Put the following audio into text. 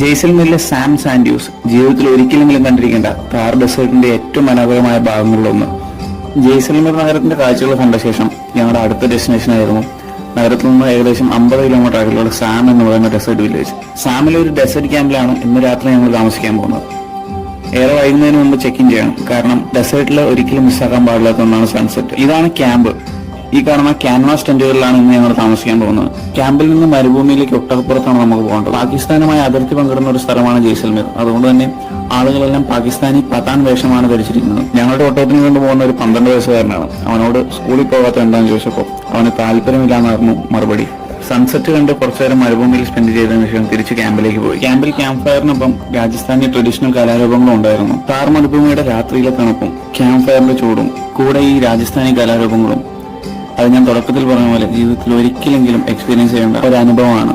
ജയ്സൽമീറിലെ Sam സാൻഡ്യൂസ് ജീവിതത്തിൽ ഒരിക്കലെങ്കിലും കണ്ടിരിക്കേണ്ട താർ ഡെസേർട്ടിന്റെ ഏറ്റവും മനോഹരമായ ഭാഗങ്ങളിലൊന്ന്. ജയ്സൽമീർ നഗരത്തിന്റെ കാഴ്ചകൾ കണ്ട ശേഷം ഞങ്ങളുടെ അടുത്ത ഡെസ്റ്റിനേഷൻ ആയിരുന്നു നഗരത്തിൽ നിന്ന് ഏകദേശം 50 കിലോമീറ്റർ അകലെയുള്ള സാം എന്ന് പറയുന്ന ഡെസേർട്ട് വില്ലേജ്. സാമിലെ ഒരു ഡെസേർട്ട് ക്യാമ്പിലാണ് ഇന്ന് രാത്രി ഞങ്ങൾ താമസിക്കാൻ പോകുന്നത്. ഏറെ വൈകുന്നതിന് മുമ്പ് ചെക്ക് ഇൻ ചെയ്യണം, കാരണം ഡെസേർട്ടിൽ ഒരിക്കലും മിസ്സാക്കാൻ പാടില്ലാത്ത ഒന്നാണ് സൺസെറ്റ്. ഇതാണ് ക്യാമ്പ്. ഈ കാണുന്ന ക്യാൻവാസ് ടെന്റുകളിലാണ് ഇന്ന് ഞങ്ങൾ താമസിക്കാൻ പോകുന്നത്. ക്യാമ്പിൽ നിന്ന് മരുഭൂമിയിലേക്ക് ഒട്ടകപ്പുറത്താണ് നമുക്ക് പോകേണ്ടത്. പാകിസ്ഥാനുമായി അതിർത്തി പങ്കിടുന്ന ഒരു സ്ഥലമാണ് ജയ്സൽമീർ. അതുകൊണ്ട് തന്നെ ആളുകളെല്ലാം പാകിസ്ഥാനി പത്താൻ വേഷമാണ് ധരിച്ചിരിക്കുന്നത്. ഞങ്ങളുടെ ഒട്ടകത്തിന് കൊണ്ടുപോകുന്ന ഒരു 12 വയസ്സുകാരനാണ്. അവനോട് സ്കൂളിൽ പോകാത്ത എന്താണെന്ന് ചോദിച്ചപ്പോൾ അവന് താല്പര്യമില്ലാന്നായിരുന്നു മറുപടി. സൺസെറ്റ് കണ്ട് കുറച്ചുനേരം മരുഭൂമിയിൽ സ്പെൻഡ് ചെയ്തതിനു ശേഷം തിരിച്ച് ക്യാമ്പിലേക്ക് പോയി. ക്യാമ്പിൽ ക്യാമ്പ് ഫയറിനൊപ്പം രാജസ്ഥാനി ട്രഡീഷണൽ കലാരൂപങ്ങളും ഉണ്ടായിരുന്നു. താർ മരുഭൂമിയുടെ രാത്രിയിലെ തണുപ്പും ക്യാമ്പ് ഫയറിന്റെ ചൂടും കൂടെ ഈ രാജസ്ഥാനി കലാരൂപങ്ങളും അത് ഞാൻ തുടക്കത്തിൽ പറഞ്ഞ പോലെ ജീവിതത്തിൽ ഒരിക്കലെങ്കിലും എക്സ്പീരിയൻസ് ചെയ്യേണ്ട ഒരു അനുഭവമാണ്.